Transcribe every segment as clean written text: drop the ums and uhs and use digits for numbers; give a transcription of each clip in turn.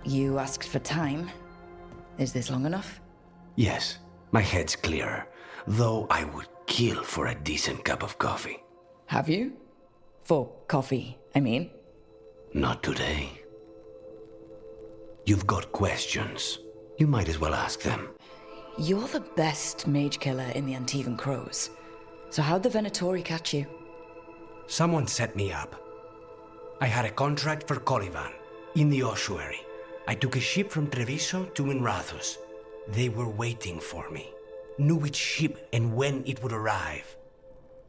You asked for time. Is this long enough? Yes, my head's clearer, though I would kill for a decent cup of coffee. Have you? For coffee, I mean. Not today. You've got questions. You might as well ask them. You're the best mage killer in the Antivan Crows. So how'd the Venatori catch you? Someone set me up. I had a contract for Colivan, in the ossuary. I took a ship from Treviso to Minrathus. They were waiting for me. Knew which ship and when it would arrive.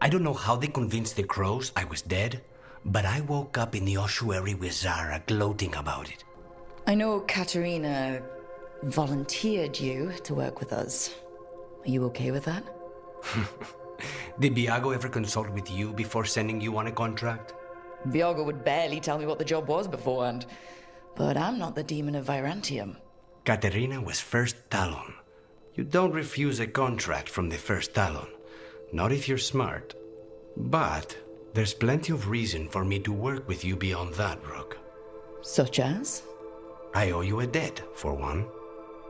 I don't know how they convinced the Crows I was dead, but I woke up in the ossuary with Zara gloating about it. I know Katerina volunteered you to work with us. Are you okay with that? Did Viago ever consult with you before sending you on a contract? Viago would barely tell me what the job was beforehand. But I'm not the demon of Virantium. Katerina was first Talon. You don't refuse a contract from the first Talon. Not if you're smart. But there's plenty of reason for me to work with you beyond that, Rook. Such as? I owe you a debt, for one.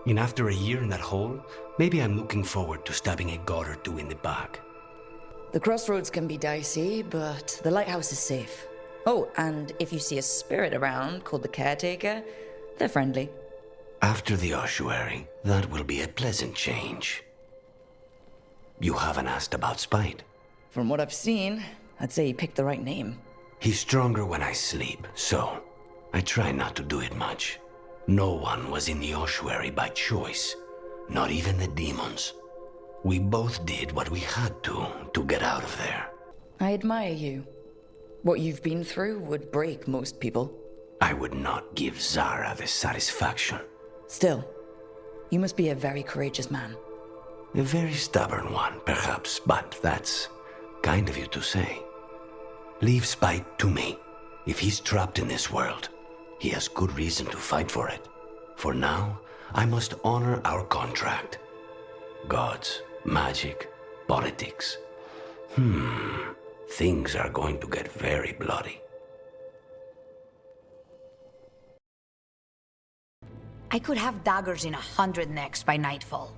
And after a year in that hole, maybe I'm looking forward to stabbing a god or two in the back. The crossroads can be dicey, but the lighthouse is safe. Oh, and if you see a spirit around called the Caretaker, they're friendly. After the ossuary, that will be a pleasant change. You haven't asked about Spite. From what I've seen, I'd say you picked the right name. He's stronger when I sleep, so I try not to do it much. No one was in the ossuary by choice, not even the demons. We both did what we had to get out of there. I admire you. What you've been through would break most people. I would not give Zara the satisfaction. Still, you must be a very courageous man. A very stubborn one, perhaps, but that's kind of you to say. Leave Spite to me. If he's trapped in this world, he has good reason to fight for it. For now, I must honor our contract. Gods, magic, politics. Things are going to get very bloody. I could have daggers in 100 necks by nightfall.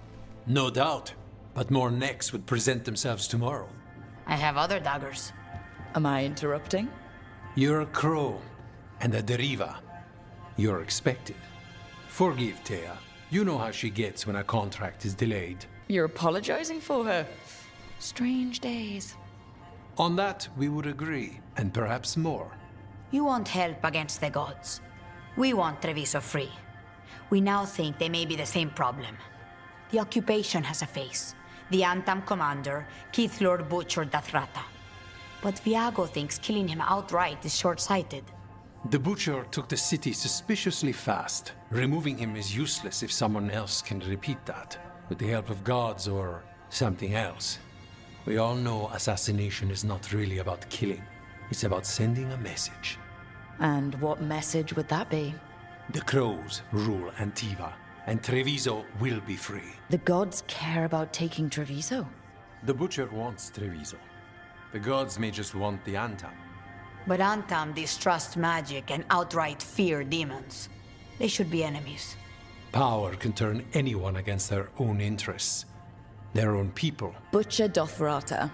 No doubt, but more necks would present themselves tomorrow. I have other daggers. Am I interrupting? You're a crow, and at the RIVA, you're expected. Forgive Thea. You know how she gets when a contract is delayed. You're apologizing for her. Strange days. On that, we would agree, and perhaps more. You want help against the gods. We want Treviso free. We now think they may be the same problem. The occupation has a face. The Antam commander, Keith Lord butchered Dathrata. But Viago thinks killing him outright is short-sighted. The Butcher took the city suspiciously fast. Removing him is useless if someone else can repeat that, with the help of gods or something else. We all know assassination is not really about killing. It's about sending a message. And what message would that be? The Crows rule Antiva, and Treviso will be free. The gods care about taking Treviso? The Butcher wants Treviso. The gods may just want the Antam. But Antam distrust magic and outright fear demons. They should be enemies. Power can turn anyone against their own interests. Their own people. Butcher Dothrata.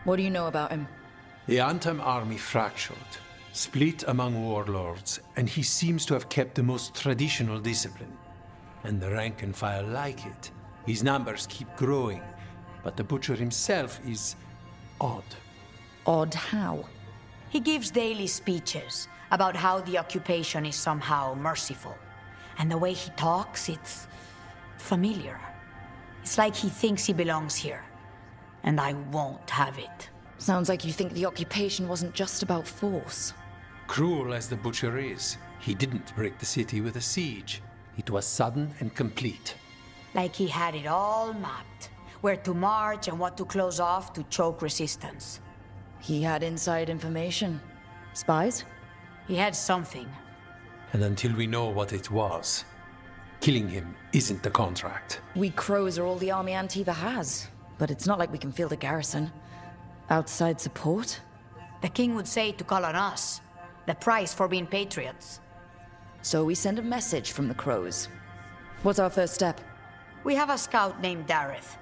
What do you know about him? The Antam army fractured, split among warlords, and he seems to have kept the most traditional discipline. And the rank and file like it. His numbers keep growing, but the Butcher himself is odd. Odd how? He gives daily speeches about how the occupation is somehow merciful. And the way he talks, it's familiar. It's like he thinks he belongs here. And I won't have it. Sounds like you think the occupation wasn't just about force. Cruel as the Butcher is, he didn't break the city with a siege. It was sudden and complete. Like he had it all mapped. Where to march and what to close off to choke resistance. He had inside information. Spies? He had something. And until we know what it was, killing him isn't the contract. We Crows are all the army Antiva has, but it's not like we can field a garrison. Outside support? The king would say to call on us. The price for being patriots. So we send a message from the crows. What's our first step? We have a scout named Dareth.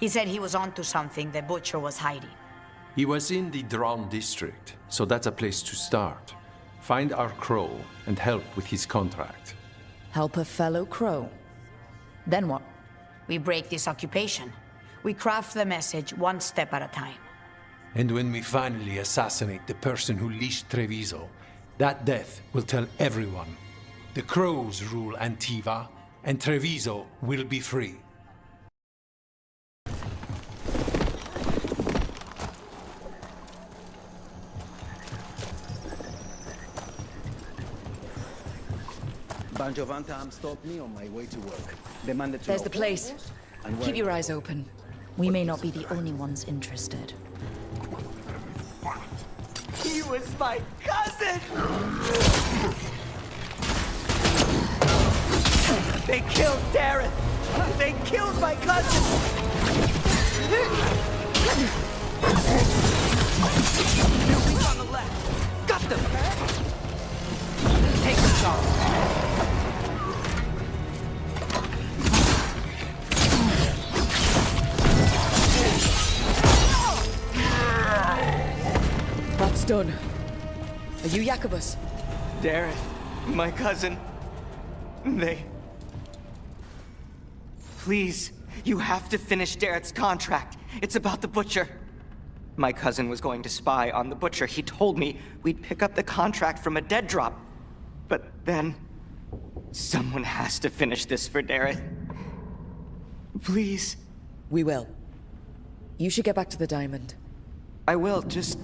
He said he was onto something the butcher was hiding. He was in the Drown district, so that's a place to start. Find our crow and help with his contract. Help a fellow crow. Then what? We break this occupation. We craft the message one step at a time. And when we finally assassinate the person who leashed Treviso, that death will tell everyone. The crows rule Antiva, and Treviso will be free. Banjovantam stopped me on my way to work. Demanded to There's know the place. and where Keep your it eyes was. open. We may not be the only ones interested. He was my cousin! They killed Dareth! They killed my cousin! They're weak on the left! Got them! Take them, Charles! That's done. Are you Jacobus? Dareth, my cousin. They... Please, you have to finish Dareth's contract. It's about the Butcher. My cousin was going to spy on the Butcher. He told me we'd pick up the contract from a dead drop. But then... someone has to finish this for Dareth. Please. We will. You should get back to the diamond. I will, just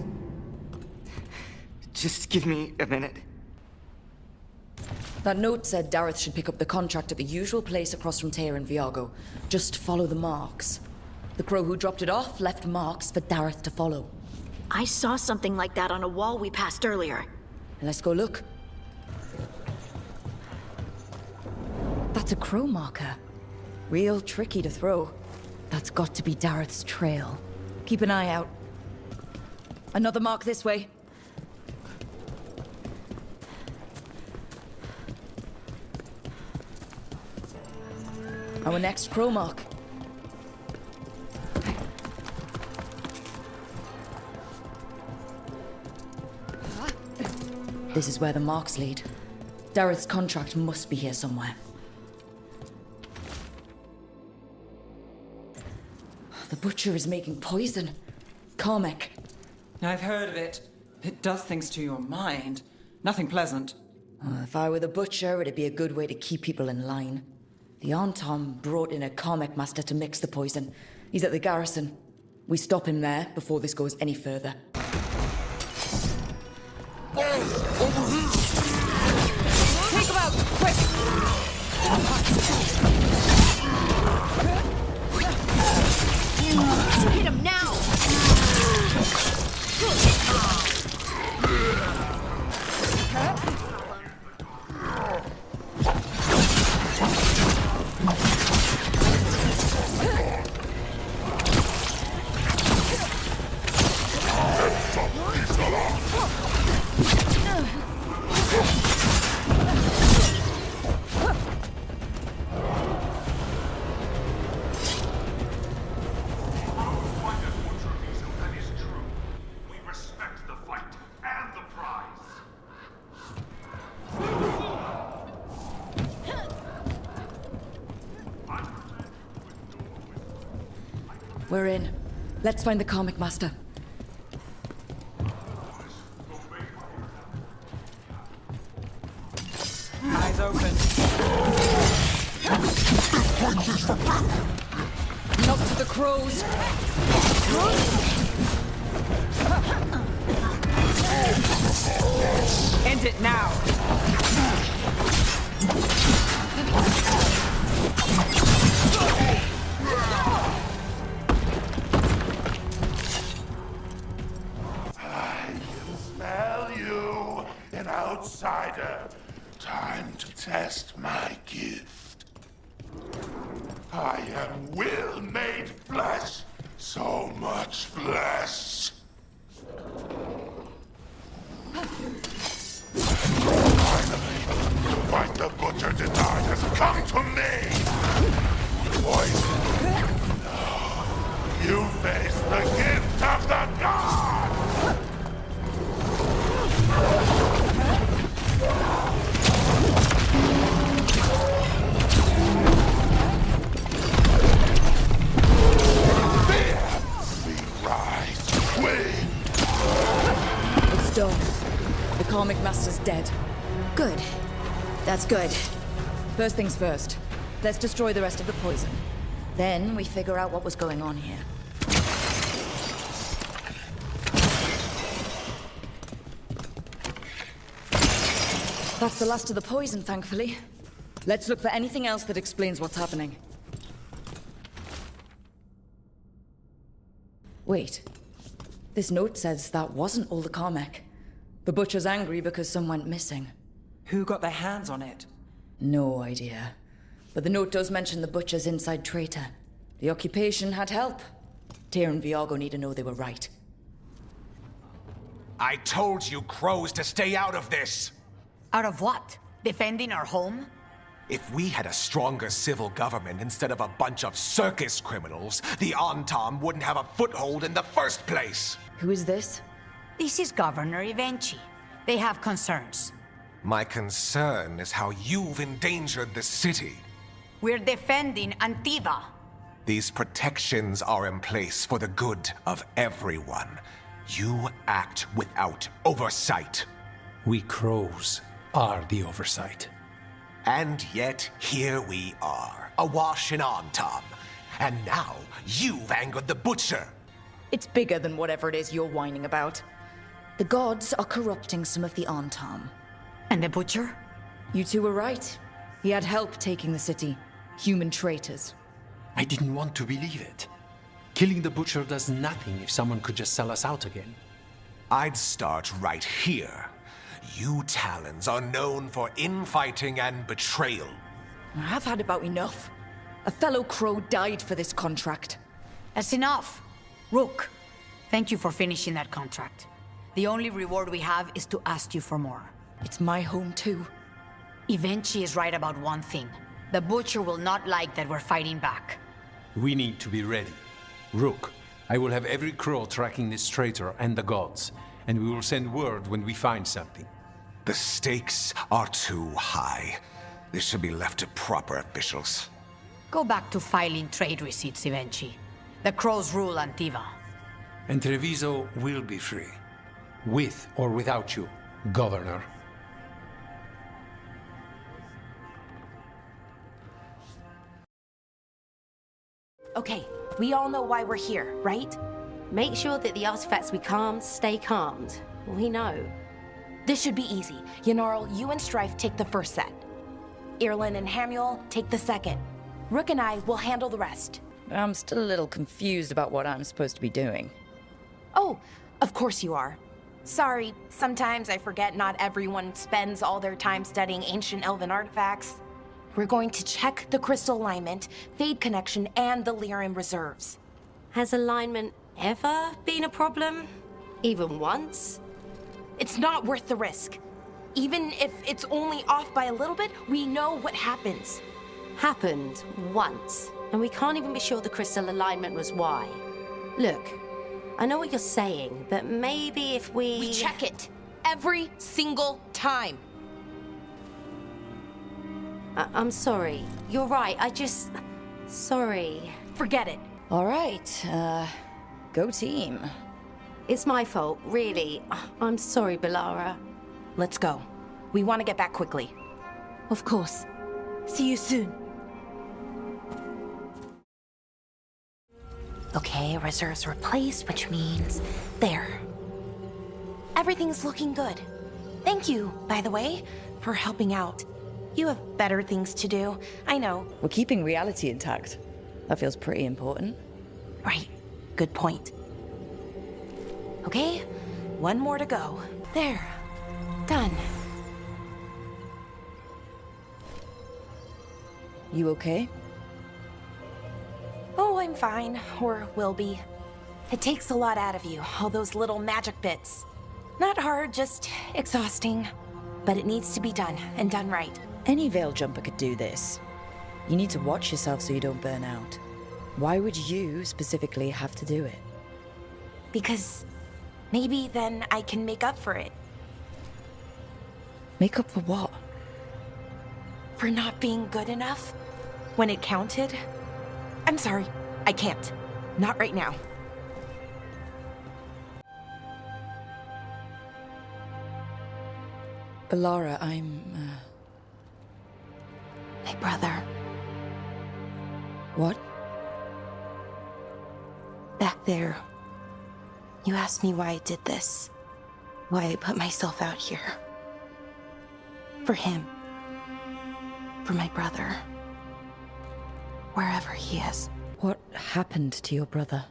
give me a minute. That note said Dareth should pick up the contract at the usual place across from Teir and Viago. Just follow the marks. The crow who dropped it off left marks for Dareth to follow. I saw something like that on a wall we passed earlier. Let's go look. That's a crow marker. Real tricky to throw. That's got to be Dareth's trail. Keep an eye out. Another mark this way. Our next crow mark. This is where the marks lead. Dareth's contract must be here somewhere. The Butcher is making poison. Carmec. I've heard of it. It does things to your mind. Nothing pleasant. If I were the Butcher, it'd be a good way to keep people in line. The Antom brought in a Carmec master to mix the poison. He's at the garrison. We stop him there before this goes any further. Take him out, quick! Hit him now! We're in. Let's find the Carmec master. Eyes open. Not to the crows! End it now. Smell you, an outsider. Time to test my gift. I am will made flesh, so much flesh. Finally, the white come to me! Poison! No. You face the gift of the gods! It's done. The Karmic Master's dead. Good. That's good. First things first. Let's destroy the rest of the poison. Then we figure out what was going on here. That's the last of the poison, thankfully. Let's look for anything else that explains what's happening. Wait. This note says that wasn't all the Carmech. The Butcher's angry because some went missing. Who got their hands on it? No idea. But the note does mention the Butcher's inside traitor. The occupation had help. Tyr and Veilguard need to know they were right. I told you crows to stay out of this! Out of what? Defending our home? If we had a stronger civil government instead of a bunch of circus criminals, the Antam wouldn't have a foothold in the first place! Who is this? This is Governor Ivenchi. They have concerns. My concern is how you've endangered the city. We're defending Antiva. These protections are in place for the good of everyone. You act without oversight. We crows are the oversight. And yet, here we are, awash in Antam. And now, you've angered the Butcher. It's bigger than whatever it is you're whining about. The gods are corrupting some of the Antam. And the Butcher? You two were right. He had help taking the city. Human traitors. I didn't want to believe it. Killing the Butcher does nothing if someone could just sell us out again. I'd start right here. You Talons are known for infighting and betrayal. I've had about enough. A fellow crow died for this contract. That's enough. Rook, thank you for finishing that contract. The only reward we have is to ask you for more. It's my home too. Ivenchi is right about one thing. The Butcher will not like that we're fighting back. We need to be ready. Rook, I will have every crow tracking this traitor and the gods, and we will send word when we find something. The stakes are too high. This should be left to proper officials. Go back to filing trade receipts, Ivenchi. The crows rule Antiva. And Treviso will be free. With or without you, Governor. Okay, we all know why we're here, right? Make sure that the artifacts we calmed stay calmed. We know. This should be easy. Yanarl, you and Strife take the first set. Irlin and Hamuel take the second. Rook and I will handle the rest. I'm still a little confused about what I'm supposed to be doing. Oh, of course you are. Sorry, sometimes I forget not everyone spends all their time studying ancient elven artifacts. We're going to check the crystal alignment, fade connection, and the Lyran reserves. Has alignment ever been a problem? Even once? It's not worth the risk. Even if it's only off by a little bit, we know what happens. Happened once, and we can't even be sure the crystal alignment was why. Look, I know what you're saying, but maybe if We check it every single time. I'm sorry. You're right, sorry. Forget it. All right, go team. It's my fault, really. I'm sorry, Balara. Let's go. We want to get back quickly. Of course. See you soon. Okay, reserves replaced, which means there. Everything's looking good. Thank you, by the way, for helping out. You have better things to do, I know. We're keeping reality intact. That feels pretty important. Right, good point. Okay, one more to go. There, done. You okay? Oh, I'm fine, or will be. It takes a lot out of you, all those little magic bits. Not hard, just exhausting. But it needs to be done, and done right. Any Veil Jumper could do this. You need to watch yourself so you don't burn out. Why would you specifically have to do it? Because maybe then I can make up for it. Make up for what? For not being good enough when it counted. I'm sorry, I can't. Not right now. Laura, I'm, My brother. What? Back there, you asked me why I did this. Why I put myself out here. For him. For my brother. Wherever he is. What happened to your brother?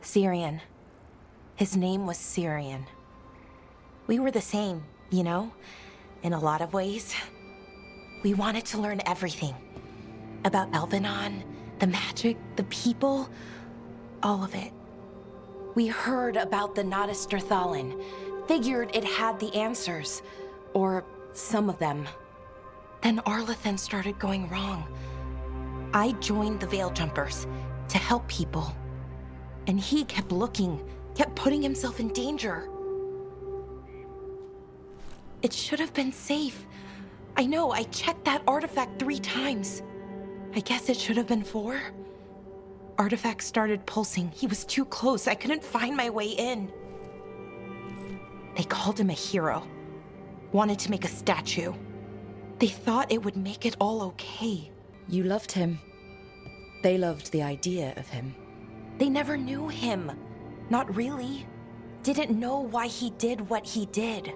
Syrian. His name was Syrian. We were the same, you know? In a lot of ways. We wanted to learn everything. About Elvenon, the magic, the people, all of it. We heard about the Notisterthalin, figured it had the answers, or some of them. Then Arlathan started going wrong. I joined the Veil Jumpers to help people. And he kept looking, kept putting himself in danger. It should have been safe. I know, I checked that artifact 3 times. I guess it should have been 4. Artifact started pulsing. He was too close. I couldn't find my way in. They called him a hero. Wanted to make a statue. They thought it would make it all okay. You loved him. They loved the idea of him. They never knew him. Not really. Didn't know why he did what he did.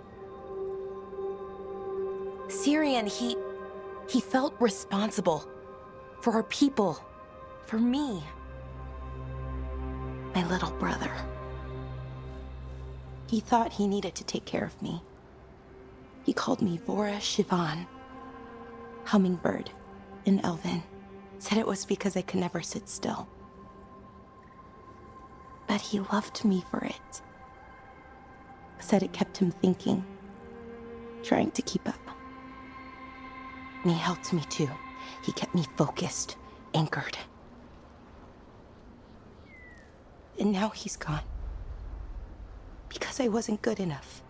Syrian, he felt responsible. For our people. For me. My little brother. He thought he needed to take care of me. He called me Vora Shivan. Hummingbird in Elven. Said it was because I could never sit still. But he loved me for it. Said it kept him thinking. Trying to keep up. And he helped me too. He kept me focused, anchored. And now he's gone. Because I wasn't good enough.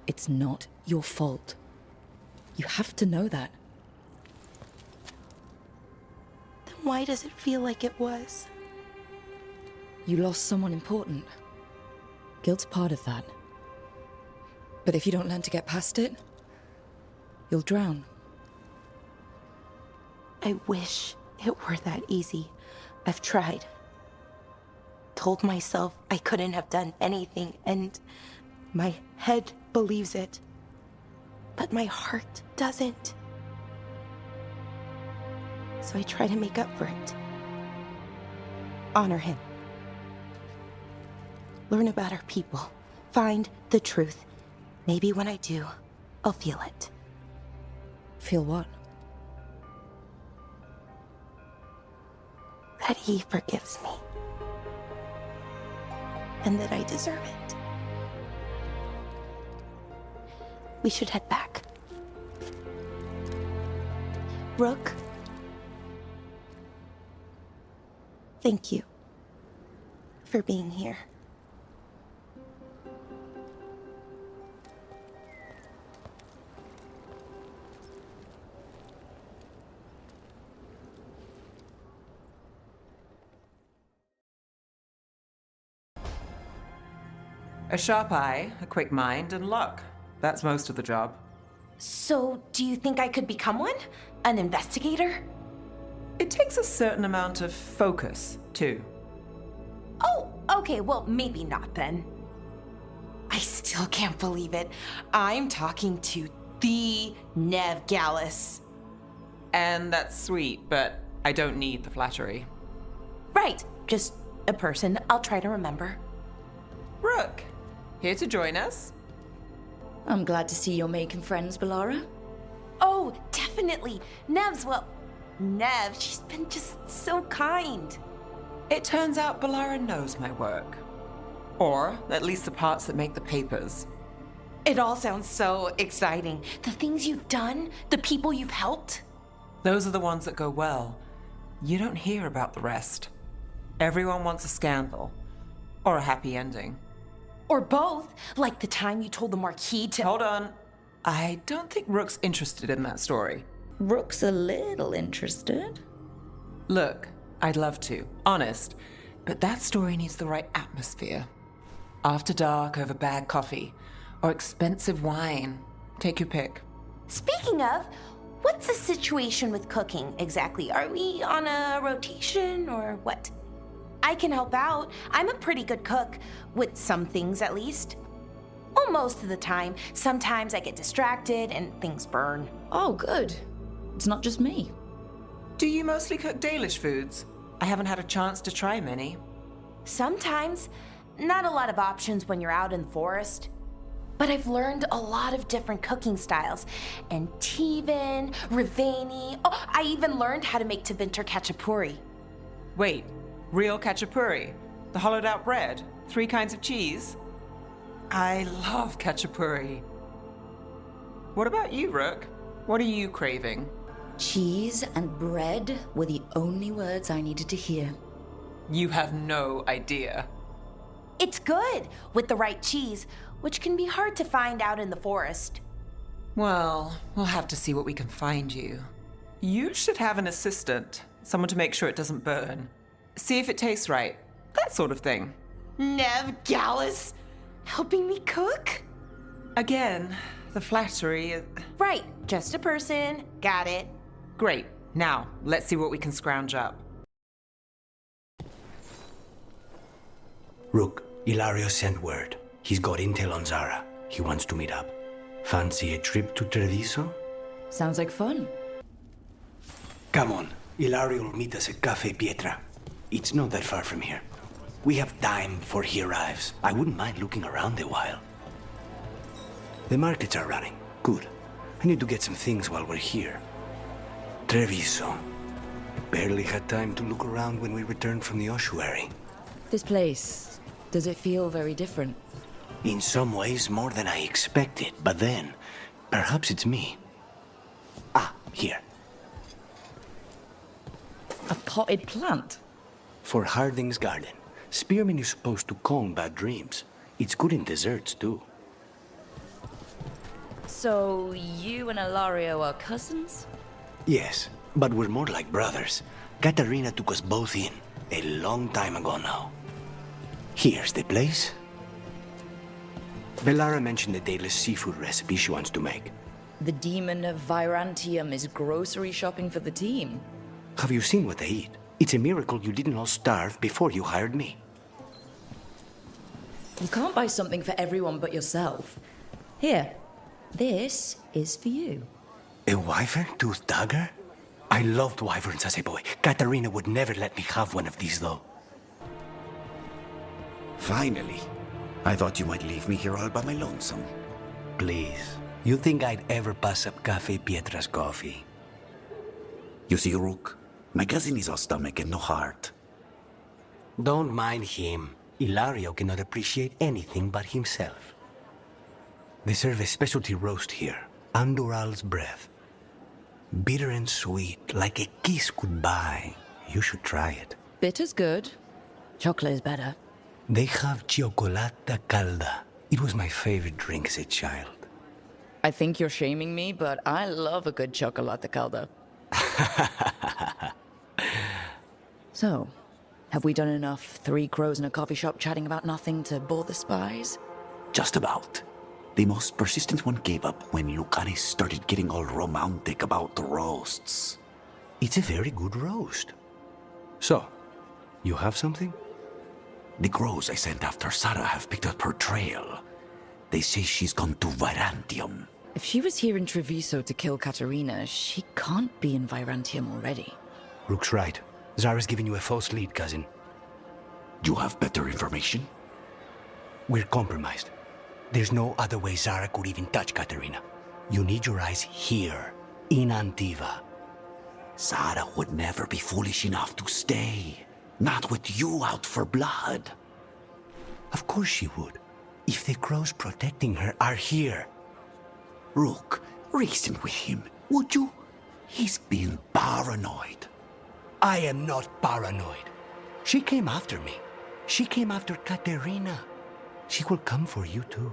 It's not your fault. You have to know that. Then why does it feel like it was? You lost someone important. Guilt's part of that. But if you don't learn to get past it, you'll drown. I wish it were that easy. I've tried. Told myself I couldn't have done anything, and my head believes it. But my heart doesn't. So I try to make up for it. Honor him. Learn about our people. Find the truth. Maybe when I do, I'll feel it. Feel what? That he forgives me. And that I deserve it. We should head back. Rook. Thank you for being here. A sharp eye, a quick mind, and luck. That's most of the job. So, do you think I could become one? An investigator? It takes a certain amount of focus, too. Oh, okay, well, maybe not then. I still can't believe it. I'm talking to the Nev Gallus. And that's sweet, but I don't need the flattery. Right, just a person I'll try to remember. Rook, here to join us? I'm glad to see you're making friends, Bellara. Oh, definitely. Nev's, well, Nev, she's been just so kind. It turns out Bellara knows my work. Or at least the parts that make the papers. It all sounds so exciting. The things you've done, the people you've helped. Those are the ones that go well. You don't hear about the rest. Everyone wants a scandal. Or a happy ending. Or both, like the time you told the Marquis to— Hold on. I don't think Rook's interested in that story. Rook's a little interested. Look, I'd love to, honest. But that story needs the right atmosphere. After dark over bad coffee. Or expensive wine. Take your pick. Speaking of, what's the situation with cooking exactly? Are we on a rotation or what? I can help out. I'm a pretty good cook, with some things at least. Well, most of the time. Sometimes I get distracted and things burn. Oh, good. It's not just me. Do you mostly cook Dalish foods? I haven't had a chance to try many. Sometimes. Not a lot of options when you're out in the forest. But I've learned a lot of different cooking styles. And Tevan, Rivani. Oh, I even learned how to make Tevinter Khachapuri. Wait, real khachapuri? The hollowed out bread? 3 kinds of cheese? I love khachapuri. What about you, Rook? What are you craving? Cheese and bread were the only words I needed to hear. You have no idea. It's good, with the right cheese, which can be hard to find out in the forest. Well, we'll have to see what we can find you. You should have an assistant, someone to make sure it doesn't burn. See if it tastes right, that sort of thing. Nev Gallus, helping me cook? Again, the flattery is... Right, just a person, got it. Great, now, let's see what we can scrounge up. Rook, Ilario sent word. He's got intel on Zara. He wants to meet up. Fancy a trip to Treviso? Sounds like fun. Come on. Ilario will meet us at Cafe Pietra. It's not that far from here. We have time before he arrives. I wouldn't mind looking around a while. The markets are running. Good. I need to get some things while we're here. Treviso. Barely had time to look around when we returned from the ossuary. This place, does it feel very different? In some ways, more than I expected. But then, perhaps it's me. Ah, here. A potted plant? For Harding's garden. Spearmint is supposed to calm bad dreams. It's good in desserts, too. So, you and Ilario are cousins? Yes, but we're more like brothers. Katarina took us both in, a long time ago now. Here's the place. Bellara mentioned the Dalish seafood recipe she wants to make. The demon of Virantium is grocery shopping for the team. Have you seen what they eat? It's a miracle you didn't all starve before you hired me. You can't buy something for everyone but yourself. Here, this is for you. A wyvern-toothed dagger? I loved wyverns as a boy. Katarina would never let me have one of these, though. Finally. I thought you might leave me here all by my lonesome. Please. You think I'd ever pass up Cafe Pietra's coffee? You see, Rook, my cousin is all stomach and no heart. Don't mind him. Ilario cannot appreciate anything but himself. They serve a specialty roast here, Andoral's breath. Bitter and sweet, like a kiss goodbye. You should try it. Bitter's good. Chocolate is better. They have cioccolata calda. It was my favorite drink as a child. I think you're shaming me, but I love a good chocolate calda. So, have we done enough 3 crows in a coffee shop chatting about nothing to bore the spies? Just about. The most persistent one gave up when Lucanis started getting all romantic about the roasts. It's a very good roast. So, you have something? The crows I sent after Sarah have picked up her trail. They say she's gone to Virantium. If she was here in Treviso to kill Katarina, she can't be in Virantium already. Rook's right. Zara's giving you a false lead, cousin. You have better information? We're compromised. There's no other way Zara could even touch Katarina. You need your eyes here, in Antiva. Zara would never be foolish enough to stay. Not with you out for blood. Of course she would. if the crows protecting her are here? Rook, reason with him, would you? He's being paranoid. I am not paranoid. She came after me. She came after Katerina. She will come for you too.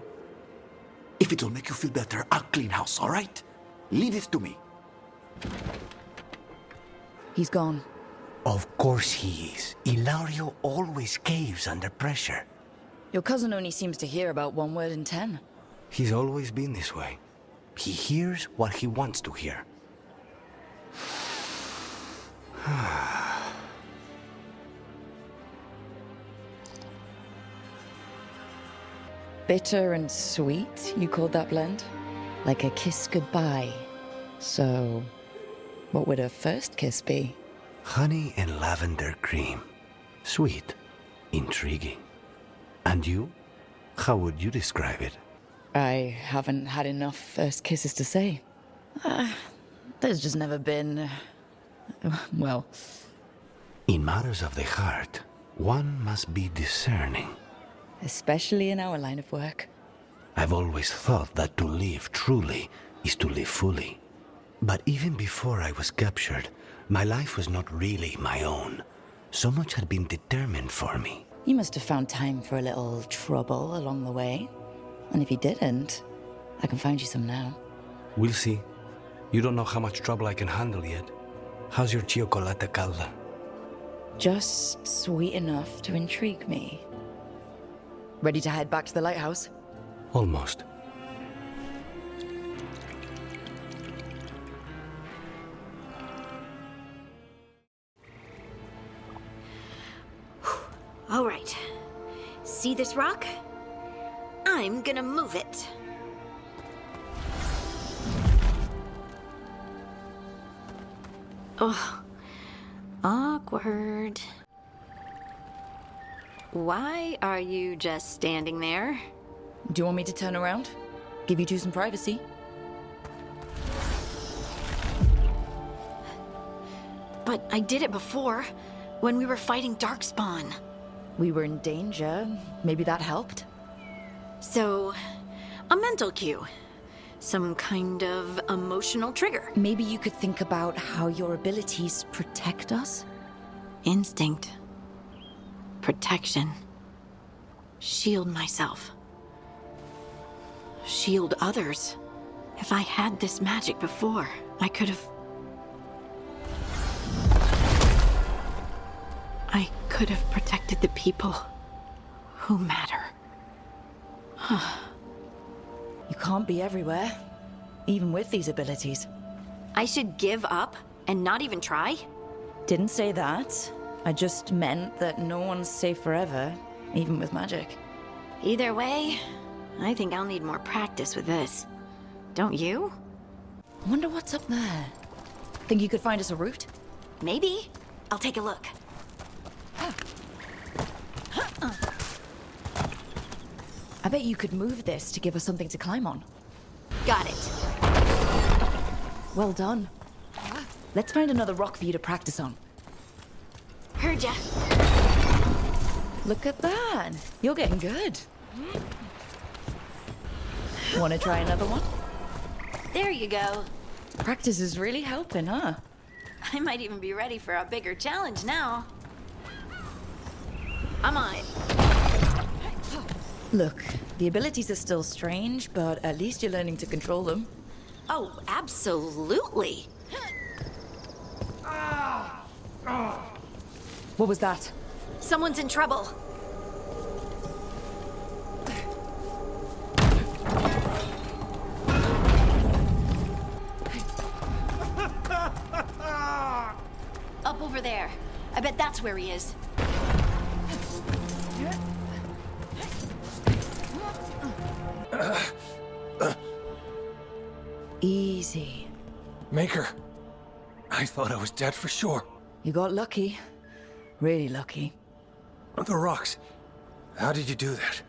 If it'll make you feel better, I'll clean house, all right? Leave this to me. He's gone. Of course he is. Ilario always caves under pressure. Your cousin only seems to hear about one word in 10. He's always been this way. He hears what he wants to hear. Bitter and sweet, you called that blend? Like a kiss goodbye. So, what would a first kiss be? Honey and lavender cream. Sweet. Intriguing. And you? How would you describe it? I haven't had enough first kisses to say. There's just never been... well... In matters of the heart, one must be discerning. Especially in our line of work. I've always thought that to live truly is to live fully. But even before I was captured, my life was not really my own. So much had been determined for me. You must have found time for a little trouble along the way. And if you didn't, I can find you some now. We'll see. You don't know how much trouble I can handle yet. How's your chocolate calda? Just sweet enough to intrigue me. Ready to head back to the lighthouse? Almost. All right. See this rock? I'm gonna move it. Oh, awkward. Why are you just standing there? Do you want me to turn around? Give you two some privacy? But I did it before, when we were fighting Darkspawn. We were in danger. Maybe that helped? So, a mental cue. Some kind of emotional trigger. Maybe you could think about how your abilities protect us? Instinct. Protection. Shield myself. Shield others. If I had this magic before, I could have... I could have protected the people who matter. You can't be everywhere, even with these abilities. I should give up and not even try? Didn't say that. I just meant that no one's safe forever, even with magic. Either way, I think I'll need more practice with this. Don't you? I wonder what's up there. Think you could find us a route? Maybe. I'll take a look. I bet you could move this to give us something to climb on. Got it. Well done. Let's find another rock for you to practice on. Heard ya. Look at that. You're getting good. Want to try another one? There you go. Practice is really helping, huh? I might even be ready for a bigger challenge now. I'm on it. Look, the abilities are still strange, but at least you're learning to control them. Oh, absolutely. What was that? Someone's in trouble. Up over there. I bet that's where he is. Easy. Maker, I thought I was dead for sure. You got lucky. Really lucky. The rocks. How did you do that?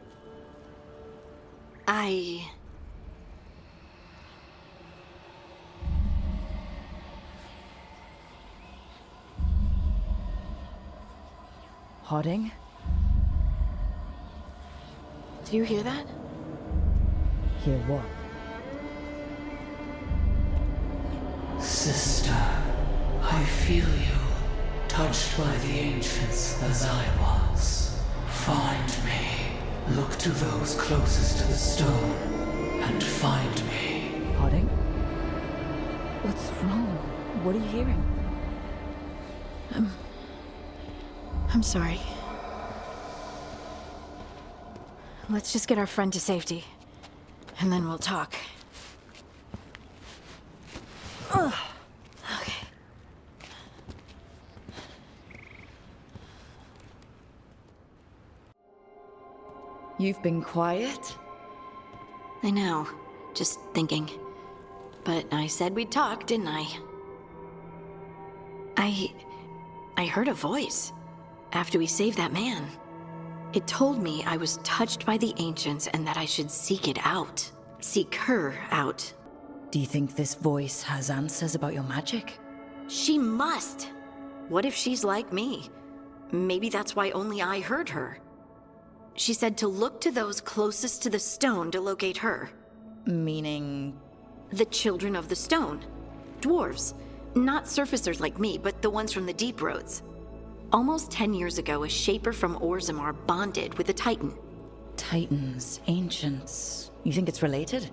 Hodding? Do you hear that? Hear what? Sister, I feel you, touched by the ancients as I was. Find me. Look to those closest to the stone, and find me. Harding? What's wrong? What are you hearing? I'm sorry. Let's just get our friend to safety, and then we'll talk. Ugh. Okay. You've been quiet? I know. Just thinking. But I said we'd talk, didn't I? I heard a voice after we saved that man. It told me I was touched by the ancients and that I should seek it out. Seek her out. Do you think this voice has answers about your magic? She must! What if she's like me? Maybe that's why only I heard her. She said to look to those closest to the stone to locate her. Meaning? The children of the stone. Dwarves. Not surfacers like me, but the ones from the deep roads. Almost 10 years ago, a shaper from Orzammar bonded with a titan. Titans, ancients. You think it's related?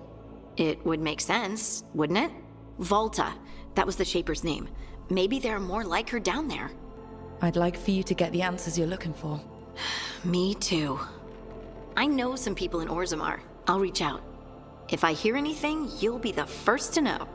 It would make sense, wouldn't it? Volta. That was the shaper's name. Maybe there are more like her down there. I'd like for you to get the answers you're looking for. Me too. I know some people in Orzammar. I'll reach out. If I hear anything, you'll be the first to know.